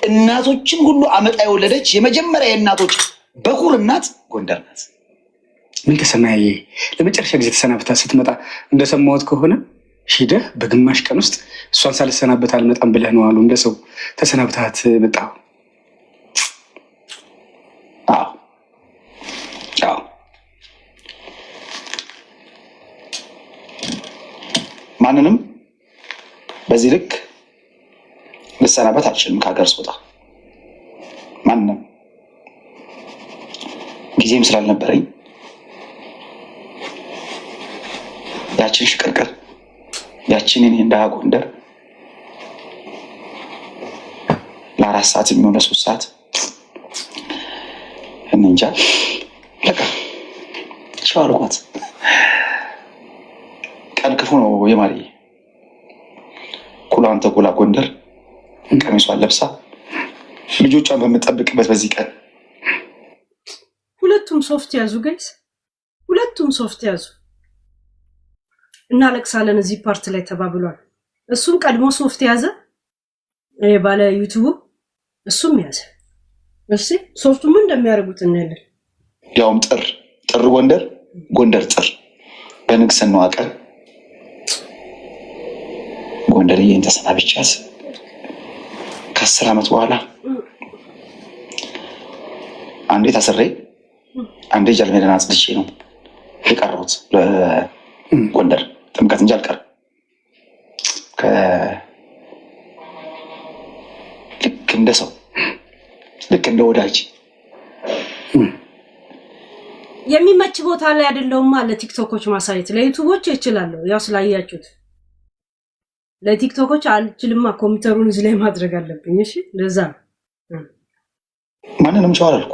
እናቶችን ሁሉ አመጣ የወለደች የመጀመሪያ የእናቶች በኩር እናት ጎንደር ናት። ምን ተሰማይ? ለመጨረሻ ጊዜ ተሰናብታ ስትመጣ እንደሰማሁት ከሆነ ሂደህ በግማሽ ቀን ውስጥ እሷን ሳልሰናበት አልመጣም ብለህ ነው አሉ። እንደ ሰው ተሰናብታት መጣ? አዎ አዎ። ማንንም በዚህ ልክ ልሰናበት አልችልም ከሀገር ስወጣ። ማንንም ጊዜም ስላልነበረኝ ያችን ሽቅርቅር ያችን እኔ እንደ ጎንደር ለ4 ሰዓት የሚሆን 3 ሰዓት እንጃ በቃ ቻው አልኳት። ቀን ክፉ ነው የማሪ ኩላን ተኩላ ጎንደር ቀሚሷን ለብሳ ልጆቿን በምጠብቅበት በዚህ ቀን ሁለቱም ሶፍት ያዙ ጋይስ፣ ሁለቱም ሶፍት ያዙ። እናለቅሳለን እዚህ ፓርት ላይ ተባብሏል። እሱም ቀድሞ ሶፍት ያዘ ባለ ዩቲዩብ፣ እሱም ያዘ። እሺ ሶፍቱ ምን እንደሚያደርጉት እናያለን። ያውም ጥር ጎንደር ጥር በንግስናዋ ቀን ጎንደርዬን ተሰናብቻት ከ10 ዓመት በኋላ አንዴ ታስሬ አንዴ ጃልሜዳን አጽድቼ ነው የቀረሁት ለጎንደር ጥምቀት እንጂ አልቀርም። ልክ እንደ ሰው ልክ እንደ ወዳጅ የሚመች ቦታ ላይ አይደለውም ማለት ቲክቶኮች ማሳየት ለዩቲዩቦች ይችላል። ያው ስላያችሁት ለቲክቶኮች አልችልማ። ኮምፒውተሩን እዚህ ላይ ማድረግ አለብኝ። እሺ ለዛ ማንንም ቻው አላልኩ፣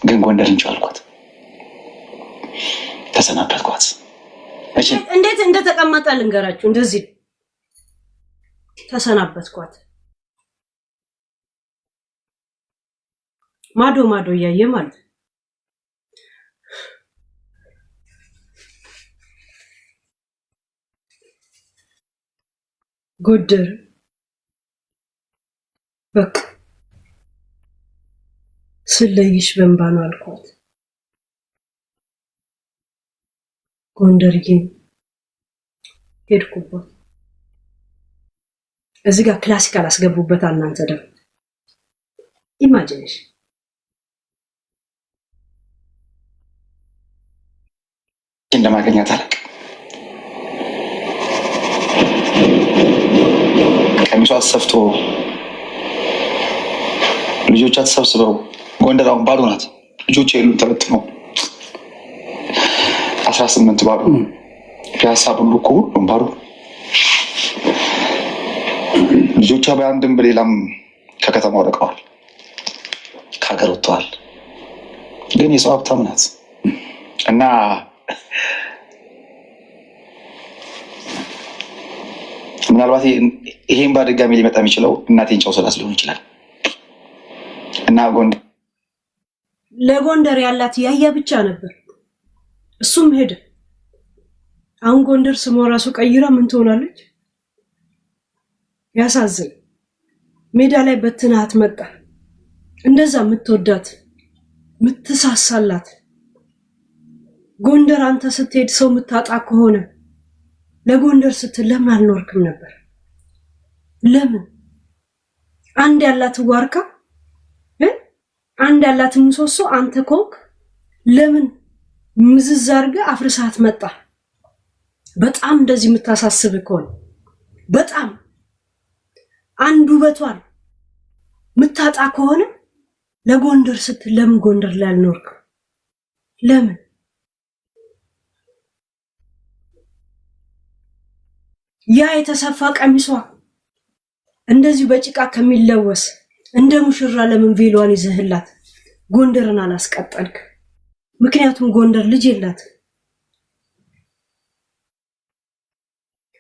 ግን ጎንደርን ቻው አልኳት፣ ተሰናበትኳት። እንዴት እንደተቀመጠ ልንገራችሁ። እንደዚህ ተሰናበትኳት። ማዶ እያየ ማለት ጎንደር በቃ ስለይሽ በእንባ ነው አልኳት። ጎንደርዬ ሄድኩባት። እዚህ ጋር ክላሲካል አስገቡበት። እናንተ ደግሞ ኢማጂኔሽን እንደማገኛት አላውቅም። ቀሚሷ ተሰፍቶ ልጆቿ ተሰብስበው ጎንደር አሁን ባዶ ናት። ልጆቿ የሉም ተበትነው 18 ባዶ ፒያሳ ብሉ እኮ ሁሉም ባዶ። ልጆቿ በአንድም በሌላም ከከተማ ወድቀዋል፣ ከሀገር ወጥተዋል። ግን የሰው ሀብታም ናት እና ምናልባት ይሄን በድጋሚ ሊመጣ የሚችለው እናቴን ጨው ስላስ ሊሆን ይችላል። እና ለጎንደር ያላት ያያ ብቻ ነበር፣ እሱም ሄደ። አሁን ጎንደር ስሟ ራሱ ቀይራ ምን ትሆናለች? ያሳዝን። ሜዳ ላይ በትናት መጣ። እንደዛ የምትወዳት የምትሳሳላት ጎንደር አንተ ስትሄድ ሰው የምታጣ ከሆነ ለጎንደር ስትል ለምን አልኖርክም ነበር? ለምን አንድ ያላት ዋርካ አንድ ያላት ምሰሶ አንተ ኮክ ለምን ምዝዝ አድርገህ አፍርሳት መጣ? በጣም እንደዚህ የምታሳስብ ከሆነ በጣም አንዱ ውበቷን ምታጣ ከሆነ ለጎንደር ስትል ለምን ጎንደር ላይ አልኖርክም? ለምን ያ የተሰፋ ቀሚሷ እንደዚህ በጭቃ ከሚለወስ እንደ ሙሽራ ለምን ቬሏን ይዘህላት ጎንደርን አላስቀጠልክ? ምክንያቱም ጎንደር ልጅ የላት።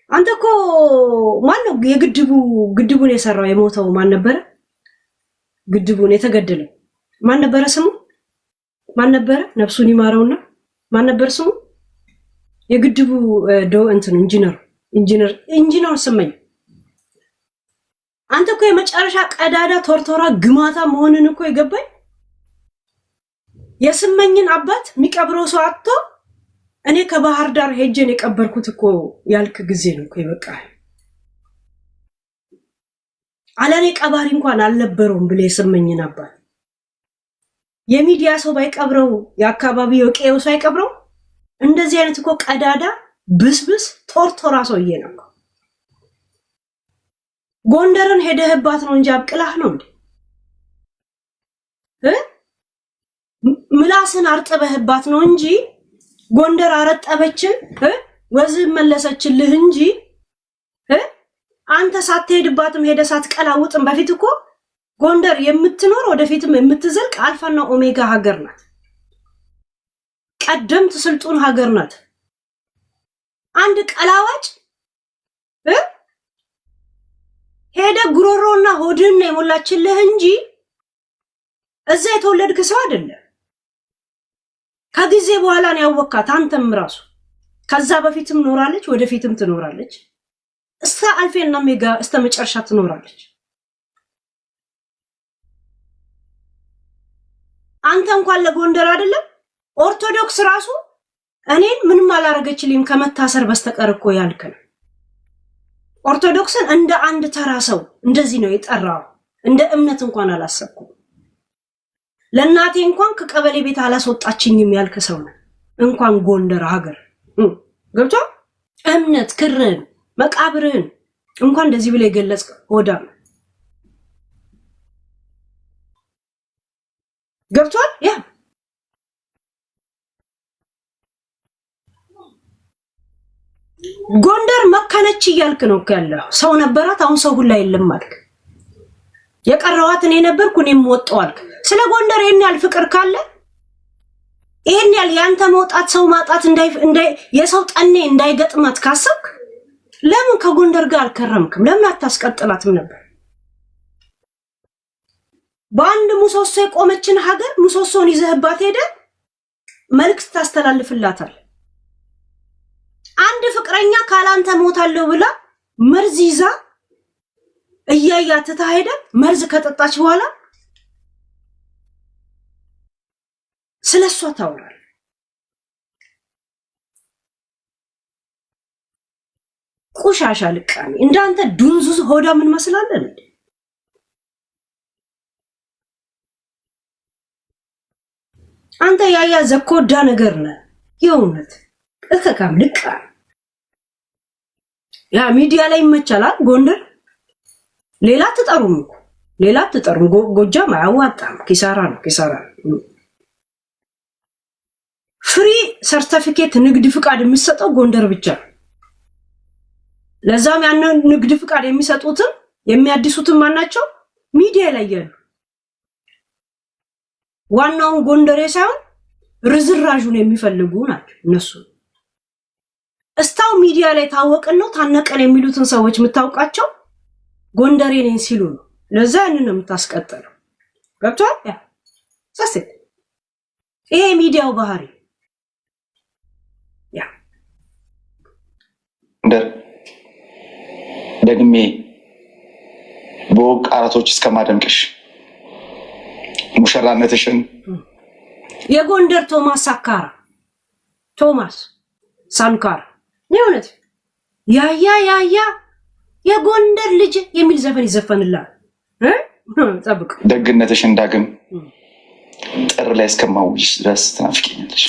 አንተ እኮ ማን ነው ግድቡን የሰራው የሞተው ማን ነበረ? ግድቡን የተገደለው ማን ነበረ? ስሙ ማን ነበረ? ነፍሱን ይማረውና ማን ነበር ስሙ? የግድቡ ኢንጂነር ስመኝ አንተ እኮ የመጨረሻ ቀዳዳ ቶርቶራ ግማታ መሆንን እኮ የገባኝ የስመኝን አባት የሚቀብረው ሰው አጥቶ እኔ ከባህር ዳር ሄጄን የቀበርኩት እኮ ያልክ ጊዜ ነው እኮ ይበቃል። አለኔ ቀባሪ እንኳን አልነበረውም ብለ የስመኝን አባት የሚዲያ ሰው ባይቀብረው የአካባቢው የቄው ሰው አይቀብረው። እንደዚህ አይነት እኮ ቀዳዳ ብስብስ ቶርቶራ ሰውዬ ነው። ጎንደርን ሄደህባት ነው እንጂ አብቅላህ ነው እንዴ? ምላስን አርጥበህባት ነው እንጂ ጎንደር አረጠበችን ወዝ መለሰችልህ እንጂ አንተ ሳትሄድባትም ሄደ ሳትቀላውጥም በፊት እኮ ጎንደር የምትኖር ወደፊትም የምትዘልቅ አልፋና ኦሜጋ ሀገር ናት። ቀደምት ስልጡን ሀገር ናት። አንድ ቀላዋጭ ሄደ ጉሮሮና ሆድን የሞላችልህ እንጂ እዛ የተወለድክ ሰው አይደለም። ከጊዜ በኋላ ነው ያወካት። አንተም ራሱ ከዛ በፊትም ኖራለች፣ ወደፊትም ትኖራለች። እስከ አልፌና ሜጋ እስከ መጨረሻ ትኖራለች። አንተ እንኳን ለጎንደር አይደለም ኦርቶዶክስ ራሱ እኔን ምንም አላረገችልኝም ከመታሰር በስተቀር እኮ ያልከን ኦርቶዶክስን እንደ አንድ ተራ ሰው እንደዚህ ነው የጠራው። እንደ እምነት እንኳን አላሰብኩም። ለእናቴ እንኳን ከቀበሌ ቤት አላስወጣችኝም ያልከ ሰው ነው። እንኳን ጎንደር ሀገር ገብቶ እምነት ክርን መቃብርን እንኳን እንደዚህ ብለ የገለጽ ሆዳም ገብቷል። ያ ጎንደር መከነች እያልክ ነው ያለው። ሰው ነበራት፣ አሁን ሰው ሁላ የለም አልክ። የቀረዋት እኔ ነበርኩ እኔም ወጣው አልክ። ስለ ጎንደር ይሄን ያህል ፍቅር ካለ ይሄን ያህል ያንተ መውጣት ሰው ማጣት እንዳይ የሰው ጠኔ እንዳይገጥማት ካሰብክ ለምን ከጎንደር ጋር አልከረምክም? ለምን አታስቀጥላትም ነበር? በአንድ ሙሶሶ የቆመችን ሀገር ሙሶሶን ይዘህባት ሄደ መልክት ታስተላልፍላታል። አንድ ፍቅረኛ ካላንተ ሞታለሁ ብላ መርዝ ይዛ እያያት ተታሄደ። መርዝ ከጠጣች በኋላ ስለሷ ታወራል። ቆሻሻ ልቃሚ እንዳንተ ዱንዙዝ ሆዳ ምን መስላለን? አንተ ያያ ዘኮዳ ነገር ነህ የእውነት እከካም ልቃሚ። ያ ሚዲያ ላይ ይመቻላል። ጎንደር ሌላ ትጠሩም እኮ ሌላ ትጠሩም። ጎጃም አያዋጣም፣ ኪሳራ ነው ኪሳራ። ፍሪ ሰርቲፊኬት ንግድ ፍቃድ የሚሰጠው ጎንደር ብቻ። ለዛም ያን ንግድ ፍቃድ የሚሰጡትን የሚያድሱትን ማናቸው ሚዲያ ላይ ያሉ ዋናውን ጎንደሬ ሳይሆን ርዝራዡን የሚፈልጉ ናቸው እነሱ። እስታው ሚዲያ ላይ ታወቅን ነው ታነቀን የሚሉትን ሰዎች የምታውቃቸው ጎንደሬ ነኝ ሲሉ ነው። ለዛ ያንን ነው የምታስቀጥለው። ገብቷል? ያ ሰስ ይሄ ሚዲያው ባህሪ ያ ደግሜ በወግ ቃላቶች እስከማደምቅሽ ሙሽራነትሽን የጎንደር ቶማስ ሳካራ ቶማስ ሳንካራ የእውነት ያያ የጎንደር ልጅ የሚል ዘፈን ይዘፈንላል። ጠብቅ ደግነትሽን ዳግም ጥር ላይ እስከማውጅ ድረስ ትናፍቂኛለሽ።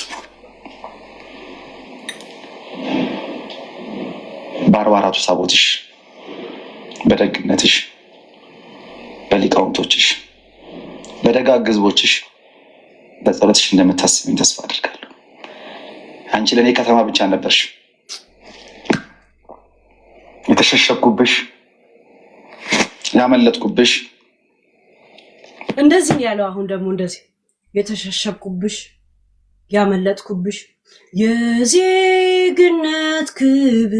በ44ቱ ታቦትሽ በደግነትሽ በሊቃውንቶችሽ በደጋግ ህዝቦችሽ በጸሎትሽ እንደምታስቢኝ ተስፋ አድርጋለሁ። አንቺ ለኔ ከተማ ብቻ ነበርሽ፣ የተሸሸኩብሽ ያመለጥኩብሽ። እንደዚህ ያለው አሁን ደግሞ እንደዚህ የተሸሸኩብሽ ያመለጥኩብሽ የዜግነት ክብር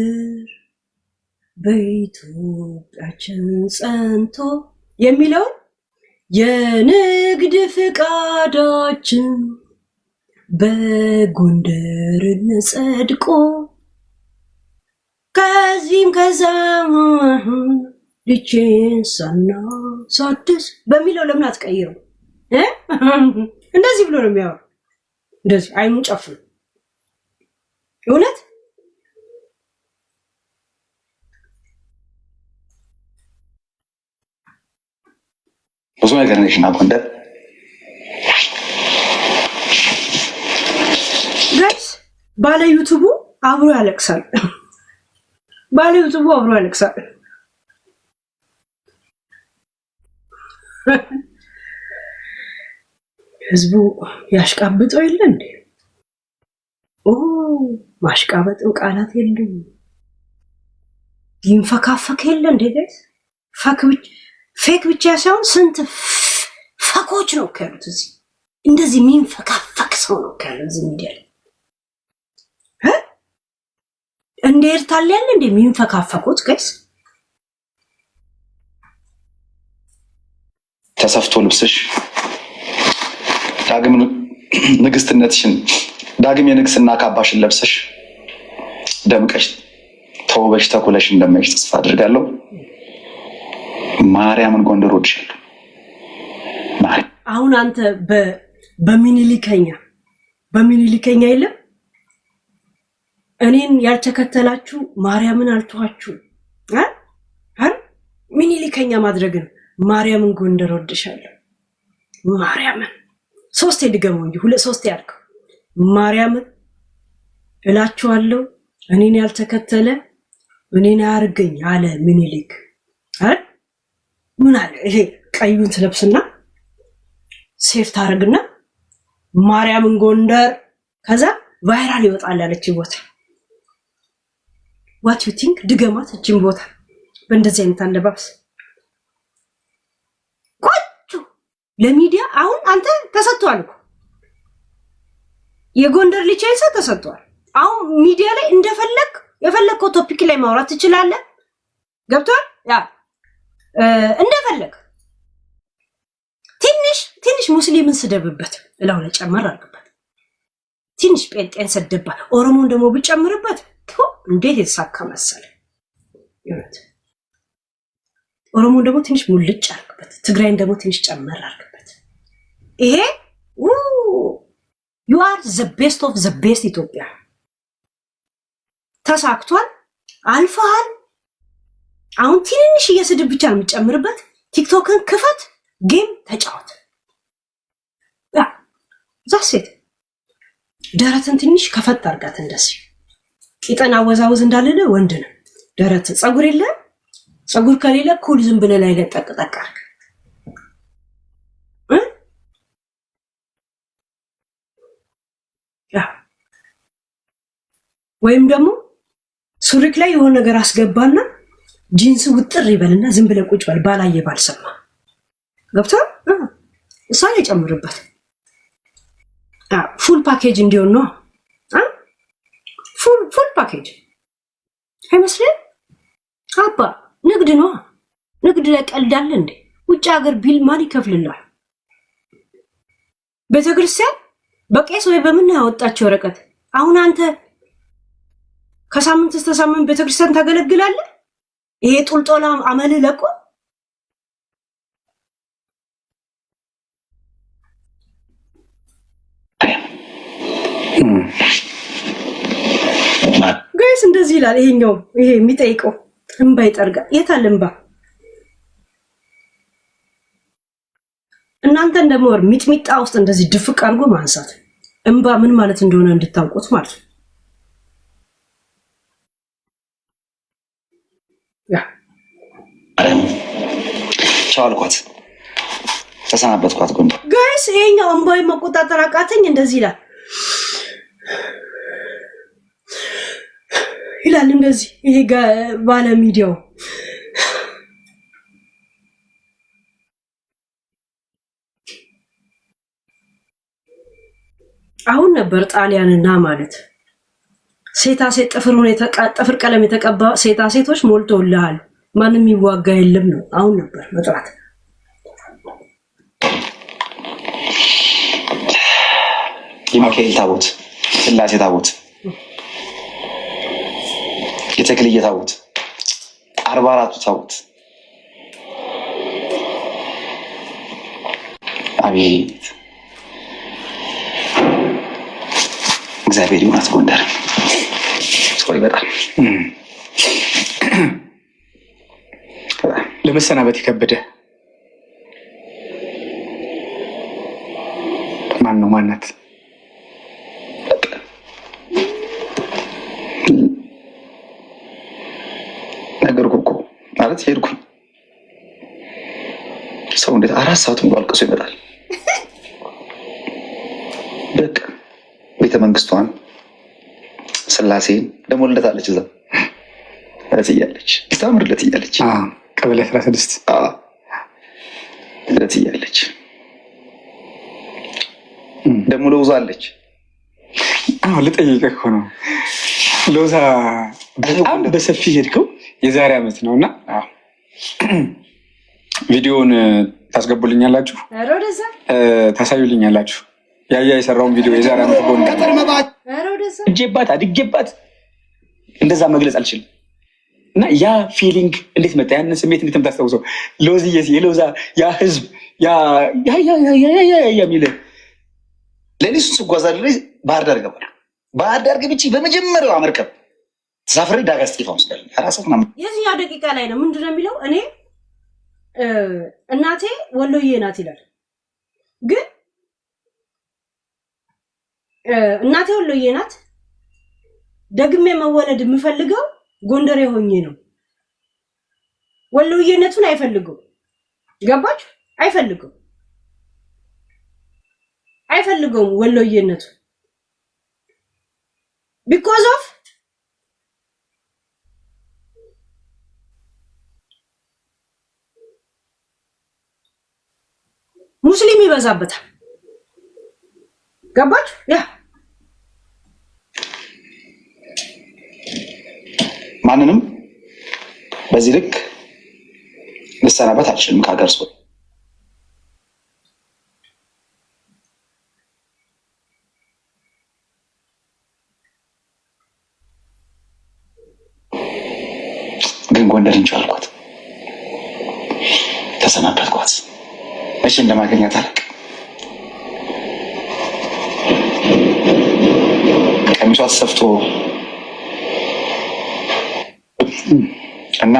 በኢትዮጵያችን ጸንቶ የሚለው የንግድ ፍቃዳችን በጎንደር ጸድቆ ከዚህም ከዛም ልቼንሳና ሳድስ በሚለው ለምን አትቀይረው? እንደዚህ ብሎ ነው የሚያወራው። እንደዚህ አይኑ ጨፍኑ። እውነት ብዙ ነገር ነሽና ጎንደር ጋይስ ባለ ዩቱቡ አብሮ ያለቅሳል። ባለ ዩቱቡ አብሮ ያለቅሳል። ህዝቡ ያሽቃብጠው የለ እንዴ? ማሽቃበጥም ቃላት የለም። ይንፈካፈክ የለ እንዴ ጋይስ? ፌክ ብቻ ሳይሆን ስንት ፈኮች ነው ያሉት እዚህ። እንደዚህ የሚንፈካፈክ ሰው ነው ያለው እዚህ ሚዲያ ላይ። እንደ ኤርታሌ ያለ እንደ የሚንፈካፈኩት ጋይስ። ተሰፍቶ ልብስሽ ዳግም ንግስትነትሽን ዳግም የንግስና ካባሽን ለብሰሽ ደምቀሽ ተውበሽ ተኩለሽ እንደማይሽ ተስፋ አድርጋለሁ። ማርያምን ጎንደር ወድሻለሁ። አሁን አንተ በሚኒሊከኛ የለም እኔን ያልተከተላችሁ ማርያምን አልተዋችሁ ሚኒሊከኛ ማድረግን ማርያምን ጎንደር ወድሻለሁ። ማርያምን ሶስቴ ድገመው እንጂ ሶስቴ ያልከው ማርያምን እላችኋለሁ እኔን ያልተከተለ እኔን አያርገኝ አለ ሚኒሊክ። ምን አለ ይሄ ቀዩን ትለብስና ሴፍ ታረግና ማርያምን ጎንደር ከዛ ቫይራል ይወጣል ያለች ቦታ what you think ድገማት እቺን ቦታ በእንደዚህ አይነት አለባበስ ቆጭ ለሚዲያ አሁን አንተ ተሰጥቷል እኮ የጎንደር ሊቼንሳ ተሰጥቷል። አሁን ሚዲያ ላይ እንደፈለክ የፈለከው ቶፒክ ላይ ማውራት ትችላለህ። ገብቷል? ያ እንደፈለክ ትንሽ ሙስሊምን ስደብበት እላው ላይ ጨመር አድርግበት። ትንሽ ጴንጤን ሰደባ ኦሮሞን ደግሞ ብጨምርበት እንዴት የተሳካ መሰለ። ይሁት ኦሮሞን ደግሞ ትንሽ ሙልጭ አድርግበት፣ ትግራይን ደግሞ ትንሽ ጨመር አድርግበት። ይሄ you are the best of the best ኢትዮጵያ ተሳክቷል፣ አልፈሃል። አሁን ትንሽ የስድብ ብቻ ነው የምጨምርበት። ቲክቶክን ክፈት፣ ጌም ተጫወት። ያ ዛሴት ደረትን ትንሽ ከፈት አርጋት። እንደዚህ ቂጠና አወዛወዝ እንዳለለ ወንድ ነው። ደረት ጸጉር የለ ጸጉር ከሌለ ኩል ዝም ብለህ ላይ ለጠቅጠቅ አርግ። ያ ወይም ደግሞ ሱሪክ ላይ የሆነ ነገር አስገባና ጂንስ ውጥር ይበልና ዝም ብለህ ቁጭ በል። ባላየ ባልሰማ ገብቷል። እሷ ላይ ጨምርበት። ፉል ፓኬጅ እንዲሆን ነው። ፉል ፓኬጅ አይመስልም? አባ ንግድ ነው። ንግድ ላይ ቀልዳለ እንዴ? ውጭ ሀገር ቢል ማን ይከፍልላል? ቤተክርስቲያን በቄስ ወይ በምን ያወጣቸው ወረቀት። አሁን አንተ ከሳምንት እስከ ሳምንት ቤተክርስቲያን ታገለግላለህ። ይሄ ጡልጦላ አመል ለቆ ጋይስ እንደዚህ ይላል። ይሄኛው ይሄ የሚጠይቀው እንባ ይጠርጋል። የታለ እንባ? እናንተ እንደሞር ሚጥሚጣ ውስጥ እንደዚህ ድፍቅ አድርጎ ማንሳት እንባ ምን ማለት እንደሆነ እንድታውቁት ማለት ነው። ያ ቻው አልኳት፣ ተሰናበትኳት። ጎንደር ጋይስ ይሄኛው እንባይ መቆጣጠር አቃተኝ። እንደዚህ ይላል እንደዚህ ይሄ ባለ ሚዲያው አሁን ነበር ጣሊያንና ማለት ሴታ ሴት ጥፍር ቀለም የተቀባ ሴታ ሴቶች ሞልተውልሃል፣ ማንም ይዋጋ የለም ነው። አሁን ነበር መጥራት የሚካኤል ታቦት፣ ስላሴ ታቦት፣ የተክልየ ታቦት፣ 44ቱ ታቦት አቤት እግዚአብሔር ይመስገን። ጎንደር ሶሪ በጣም ለመሰናበት የከበደ ማን ነው? ማናት? ነገር እኮ ማለት ሄድኩኝ። ሰው እንዴት 4 ሰዓት ሙሉ አልቅሶ ይመጣል? በቃ ቤተ መንግስቷን ስላሴን ደግሞ ልደታለች እዛ እያለች ታምር ለት እያለች ቀበሌ 16 ለት እያለች ደግሞ ሎዛ አለች። ልጠይቅህ እኮ ነው። ሎዛ በጣም በሰፊ ሄድከው የዛሬ ዓመት ነው እና ቪዲዮውን ታስገቡልኛላችሁ፣ ታሳዩልኛላችሁ። ያያ የሰራውን ቪዲዮ የዛሬ ዓመት እጄባት አድጌባት እንደዛ መግለጽ አልችልም። እና ያ ፊሊንግ እንዴት መጣ? ያንን ስሜት እንዴት የምታስታውሰው? ሎዝዬ የሎዛ ያ ህዝብ የሚል ሌሊቱን ስጓዝ ባህር ዳር ገባል። ባህር ዳር ገብቼ በመጀመሪያው መርከብ ተሳፍሬ ዳጋ እስጢፋኖስ ጋር የትኛው ደቂቃ ላይ ነው? ምንድን ነው የሚለው? እኔ እናቴ ወሎዬ ናት ይላል። ግን እናቴ ወሎዬ ናት፣ ደግሜ መወለድ የምፈልገው ጎንደሬ ሆኜ ነው። ወሎዬነቱን አይፈልገው። ገባችሁ? አይፈልገውም ወሎዬነቱ ቢኮዝ ኦፍ ሙስሊም ይበዛበታል። ገባችሁ? ያ ማንንም በዚህ ልክ ልሰናበት አልችልም ከሀገር ሰው። ግን ጎንደርን ቻልኳት፣ ተሰናበትኳት። መቼ እንደማገኛት አላውቅም። ቀሚሷ ተሰፍቶ እና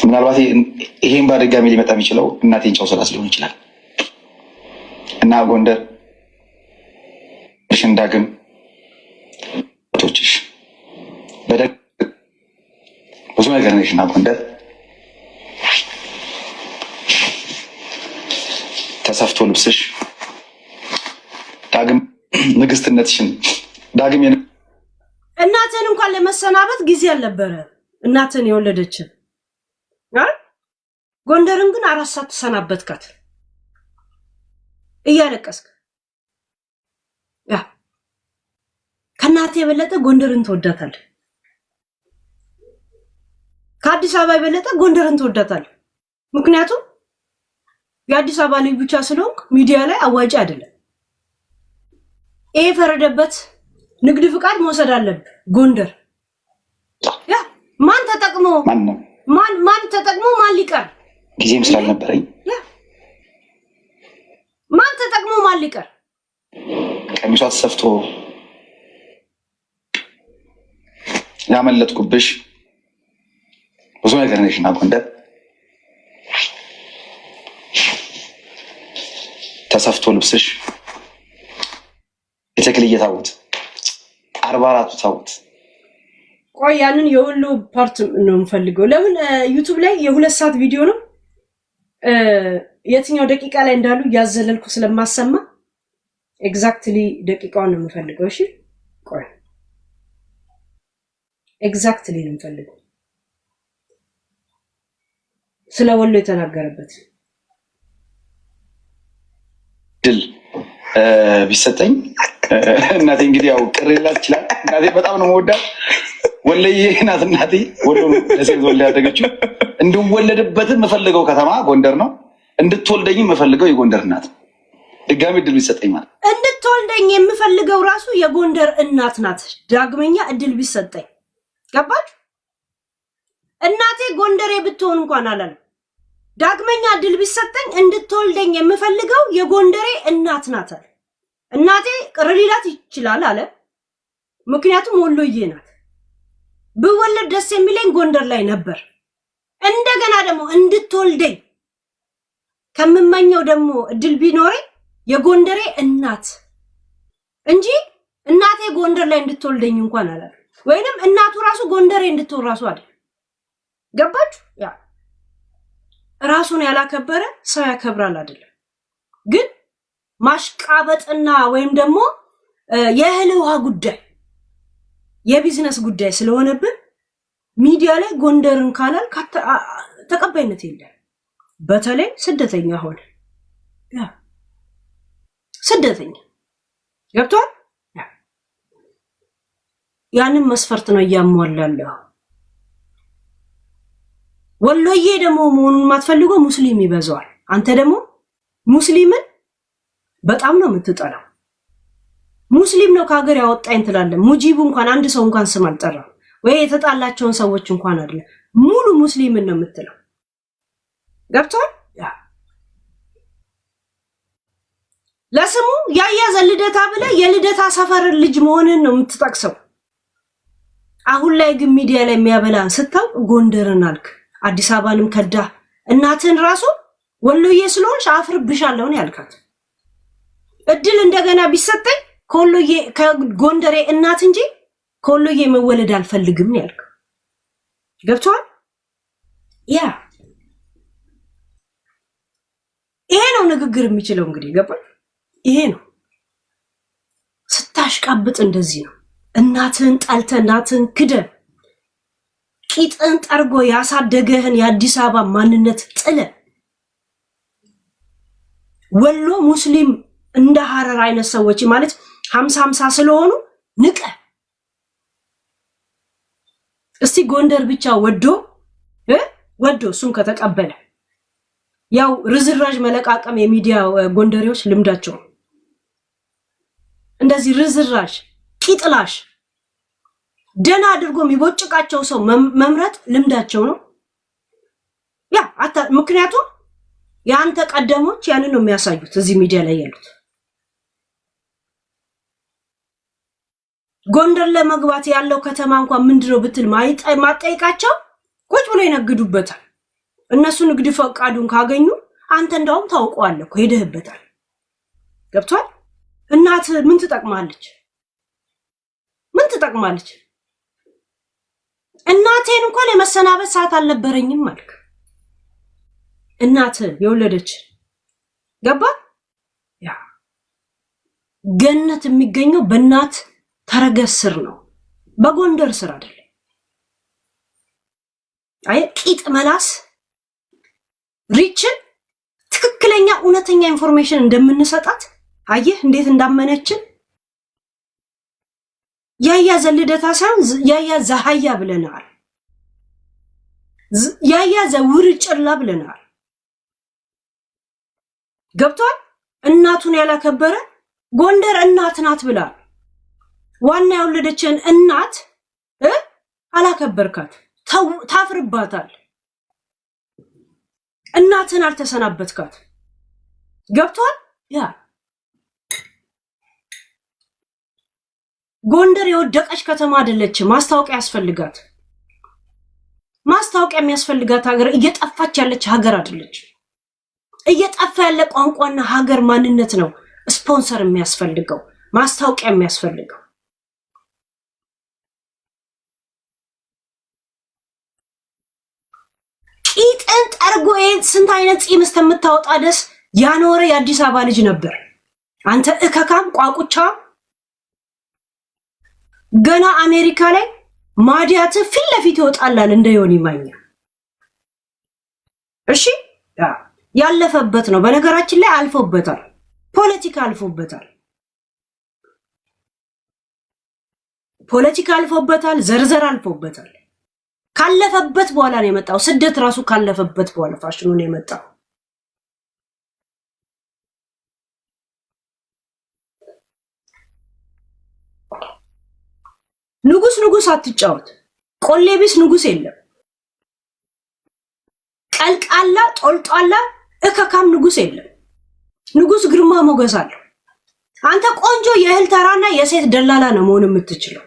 ምናልባት ይሄን በድጋሚ ሊመጣ የሚችለው እናቴን ጨው ስላት ሊሆን ይችላል። እና ጎንደር ሽን ዳግም ቶችሽ በደግ ብዙ ነገር ነሽ። እና ጎንደር ተሰፍቶ ልብስሽ ዳግም ንግስትነትሽን ዳግም እናትን እንኳን ለመሰናበት ጊዜ አልነበረ። እናትን የወለደችን ጎንደርን ግን 4 ሰዓት ተሰናበትካት እያለቀስክ። ያ ከእናቴ የበለጠ ጎንደርን ትወዳታለህ። ከአዲስ አበባ የበለጠ ጎንደርን ትወዳታለህ። ምክንያቱም የአዲስ አበባ ልጅ ብቻ ስለሆንክ ሚዲያ ላይ አዋጭ አይደለም። ይሄ ፈረደበት ንግድ ፍቃድ መውሰድ አለብህ። ጎንደር ያ ማን ተጠቅሞ ማን ሊቀር? ጊዜም ስላልነበረኝ ማን ተጠቅሞ ማን ሊቀር? ቀሚሷ ተሰፍቶ ያመለጥኩብሽ ብዙ ነገር ነሽ። እና ጎንደር ተሰፍቶ ልብስሽ የተክልዬ ታቦት 44ቱ ታቦት። ቆይ ያንን የወሎ ፓርት ነው የምፈልገው። ለምን ዩቲዩብ ላይ የ2 ሰዓት ቪዲዮ ነው። የትኛው ደቂቃ ላይ እንዳሉ ያዘለልኩ ስለማሰማ ኤግዛክትሊ ደቂቃውን ነው የምፈልገው። እሺ ቆይ ኤግዛክትሊ ነው የምፈልገው ስለ ወሎ የተናገረበት ድል ቢሰጠኝ እናቴ እንግዲህ ያው ቅር ሊላት ይችላል። እናቴ በጣም ነው የምወዳት። ወሎዬ ናት እናቴ። ወሎ ደሴ ወልዳ ያደገችው። እንድወለድበትም የምፈልገው ከተማ ጎንደር ነው። እንድትወልደኝም የምፈልገው የጎንደር እናት። ድጋሚ እድል ቢሰጠኝ ማለት እንድትወልደኝ የምፈልገው ራሱ የጎንደር እናት ናት። ዳግመኛ እድል ቢሰጠኝ ገባችሁ? እናቴ ጎንደሬ ብትሆን እንኳን አላለም። ዳግመኛ እድል ቢሰጠኝ እንድትወልደኝ የምፈልገው የጎንደሬ እናት ናት አለ። እናቴ ቅር ሊላት ይችላል አለ። ምክንያቱም ወሎዬ ናት። ብወለድ ደስ የሚለኝ ጎንደር ላይ ነበር። እንደገና ደግሞ እንድትወልደኝ ከምመኘው ደግሞ እድል ቢኖረኝ የጎንደሬ እናት እንጂ እናቴ ጎንደር ላይ እንድትወልደኝ እንኳን አላለም። ወይንም እናቱ ራሱ ጎንደሬ እንድትወል ራሱ አይደል። ገባችሁ? ያ ራሱን ያላከበረ ሰው ያከብራል አይደለም። ግን ማሽቃበጥና ወይም ደግሞ የእህል ውሃ ጉዳይ የቢዝነስ ጉዳይ ስለሆነብን ሚዲያ ላይ ጎንደርን ካላል ተቀባይነት የለም። በተለይ ስደተኛ ሆነ ያ ስደተኛ ገብቷል። ያንን መስፈርት ነው እያሟላለሁ። ወሎዬ ደግሞ መሆኑን ማትፈልገው ሙስሊም ይበዛዋል። አንተ ደግሞ ሙስሊምን በጣም ነው የምትጠላው። ሙስሊም ነው ከሀገር ያወጣኝ ትላለህ። ሙጂቡ እንኳን አንድ ሰው እንኳን ስም አልጠራም ወይ የተጣላቸውን ሰዎች እንኳን አይደለም፣ ሙሉ ሙስሊምን ነው የምትለው። ገብቷል? ያ ለስሙ ያያዘ ልደታ ብለ የልደታ ሰፈር ልጅ መሆንን ነው የምትጠቅሰው። አሁን ላይ ግን ሚዲያ ላይ የሚያበላን ስታውቅ ጎንደርን አልክ፣ አዲስ አበባንም ከዳ። እናትን ራሱ ወሎዬ ስለሆንሽ አፍርብሻለሁ ነው ያልካት። እድል እንደገና ቢሰጠኝ ከወሎዬ ከጎንደሬ እናት እንጂ ከወሎዬ መወለድ አልፈልግም ነው ያልከው። ገብቷል? ያ ይሄ ነው ንግግር የሚችለው እንግዲህ ገባል። ይሄ ነው ስታሽቃብጥ እንደዚህ ነው። እናትን ጠልተ እናትን ክደ ቂጥን ጠርጎ ያሳደገህን የአዲስ አበባ ማንነት ጥለ ወሎ ሙስሊም እንደ ሐረር አይነት ሰዎች ማለት 50-50 ስለሆኑ ንቀ እስቲ ጎንደር ብቻ ወዶ እሱን ከተቀበለ ያው ርዝራዥ መለቃቀም የሚዲያ ጎንደሬዎች ልምዳቸው እንደዚህ ርዝራዥ ቂጥላሽ ደና አድርጎ የሚቦጭቃቸው ሰው መምረጥ ልምዳቸው ነው። ያ ምክንያቱም ያንተ ቀደሞች ያንን ነው የሚያሳዩት እዚህ ሚዲያ ላይ ያሉት። ጎንደር ለመግባት ያለው ከተማ እንኳን ምንድነው ብትል ማጠይቃቸው ቁጭ ብሎ ይነግዱበታል። እነሱ ንግድ ፈቃዱን ካገኙ አንተ እንደውም ታውቀዋለህ እኮ ሄደህበታል። ገብቷል? እናት ምን ትጠቅማለች? ምን ትጠቅማለች? እናቴን እንኳን የመሰናበት ሰዓት አልነበረኝም ማለት እናት የወለደች ገባ? ያ ገነት የሚገኘው በእናት ተረገዝ ስር ነው፣ በጎንደር ስር አይደለም። አይ ቂጥ መላስ ሪችን ትክክለኛ እውነተኛ ኢንፎርሜሽን እንደምንሰጣት አየህ እንዴት እንዳመነችን። ያያ ዘልደታ ሳይሆን ያያ ዘሃያ ብለናል። ያያ ዘውርጭላ ብለናል። ገብቷል? እናቱን ያላከበረ ጎንደር እናት ናት ብላል። ዋና የወለደችን እናት አላከበርካት፣ ታፍርባታል። እናትን አልተሰናበትካት። ገብቷል? ያ ጎንደር የወደቀች ከተማ አይደለችም። ማስታወቂያ ያስፈልጋት። ማስታወቂያ የሚያስፈልጋት ሀገር እየጠፋች ያለች ሀገር አይደለች። እየጠፋ ያለ ቋንቋና ሀገር ማንነት ነው ስፖንሰር የሚያስፈልገው፣ ማስታወቂያ የሚያስፈልገው። ቂጥን ጠርጎ ስንት አይነት ፂም እስከምታወጣ ድረስ ያኖረ የአዲስ አበባ ልጅ ነበር። አንተ እከካም ቋቁቻ ገና አሜሪካ ላይ ማዲያት ፊት ለፊት ይወጣላል እንደ ዮኒ ማኛ። እሺ ያለፈበት ነው። በነገራችን ላይ አልፎበታል፣ ፖለቲካ አልፎበታል፣ ፖለቲካ አልፎበታል፣ ዘርዘር አልፎበታል። ካለፈበት በኋላ ነው የመጣው። ስደት ራሱ ካለፈበት በኋላ ፋሽኑ ነው የመጣው። ንጉስ አትጫወት። ቆሌ ቢስ ንጉስ የለም። ቀልቃላ ጦልጧላ እከካም ንጉስ የለም። ንጉስ ግርማ ሞገስ አለው። አንተ ቆንጆ የእህል ተራና የሴት ደላላ ነው መሆን የምትችለው።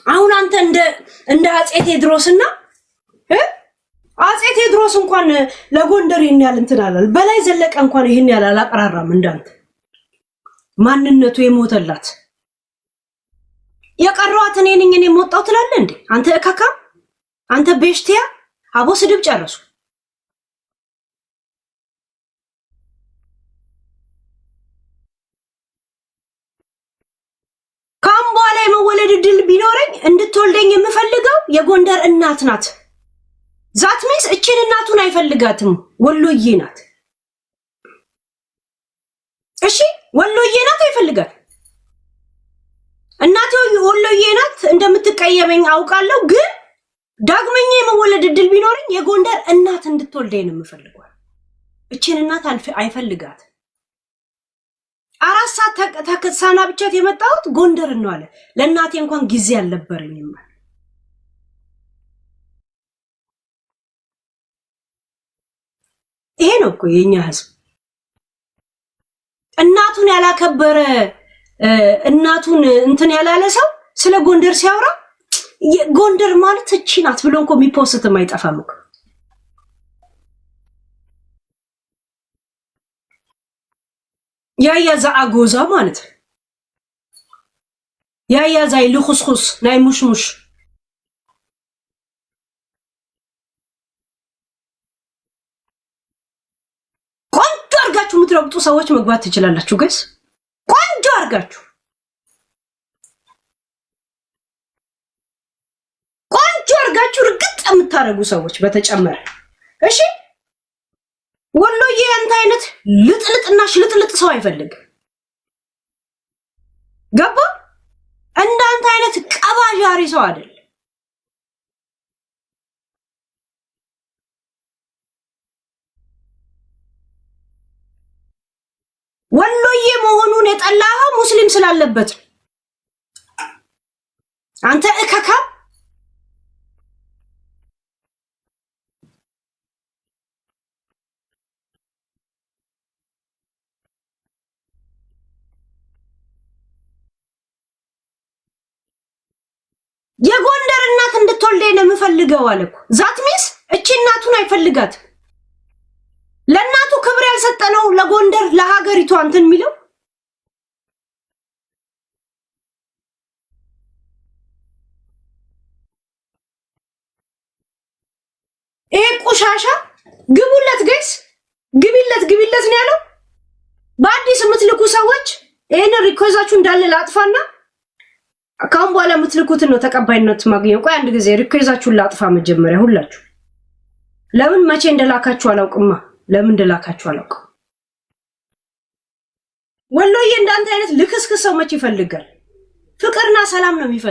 አሁን አንተ እንደ አጼ ቴዎድሮስና አጼ ቴዎድሮስ እንኳን ለጎንደር ይሄን ያህል እንትን አላል። በላይ ዘለቀ እንኳን ይሄን ያህል አላቀራራም እንዳንተ ማንነቱ የሞተላት የቀረዋት እኔ ነኝ እኔ ሞጣው ትላለህ እንዴ አንተ እካካ አንተ ቤሽቲያ አቦ ስድብ ጨረሱ። ካምባላ የመወለድ ድል ቢኖረኝ እንድትወልደኝ የምፈልገው የጎንደር እናት ናት። ዛት ሚንስ እቺን እናቱን አይፈልጋትም፣ ወሎዬ ናት። እሺ ወሎዬ ናት አይፈልጋት። እናቴ ወሎዬ ናት እንደምትቀየመኝ አውቃለሁ፣ ግን ዳግመኛ የመወለድ ድል ቢኖረኝ የጎንደር እናት እንድትወልደኝ ነው የምፈልገው። እቺን እናት አይፈልጋት። 4 ሰዓት ተከሳና ብቻት የመጣሁት ጎንደር ነው አለ። ለእናቴ እንኳን ጊዜ አልነበረኝም ማለት ይሄ ነው እኮ የኛ ህዝብ። እናቱን ያላከበረ እናቱን እንትን ያላለ ሰው ስለ ጎንደር ሲያወራ ጎንደር ማለት እቺ ናት ብሎ እንኳን የሚፖስትም አይጠፋም እኮ። ያያዛ አጎዛ ማለት ያያዛ ይልኹስኹስ ናይ ሙሽሙሽ የምትረግጡ ሰዎች መግባት ትችላላችሁ ጋይስ። ቆንጆ አርጋችሁ ርግጥ የምታረጉ ሰዎች በተጨመረ እሺ። ወሎዬ አንተ አይነት ልጥልጥና ሽልጥልጥ ሰው አይፈልግ ገባ። እንዳንተ አይነት ቀባዣሪ ሰው አይደል። ወሎዬ መሆኑን የጠላኸው ሙስሊም ስላለበት አንተ እከካ የጎንደር እናት እንድትወልደኝ ነው የምፈልገው አለኩ። ዛት ሚንስ እቺ እናቱን አይፈልጋት። ለእናቱ ክብር ያልሰጠነው ለጎንደር ለሀገሪቱ አንተን የሚለው ይሄ ቆሻሻ ግቡለት ጋይስ፣ ግቢለት ነው ያለው። በአዲስ የምትልኩ ሰዎች ይሄን ሪኩዌስታችሁ እንዳለ ላጥፋና ካሁን በኋላ የምትልኩትን ነው ተቀባይነት ማግኘው። ቆይ አንድ ጊዜ ሪኩዌስታችሁን ላጥፋ መጀመሪያ ሁላችሁ። ለምን መቼ እንደላካችሁ አላውቅማ። ለምን እንደላካችሁ አላውቅም። ወሎዬ እንዳንተ አይነት ልክስክስ ሰው መቼ ይፈልጋል? ፍቅርና ሰላም ነው የሚፈልግ።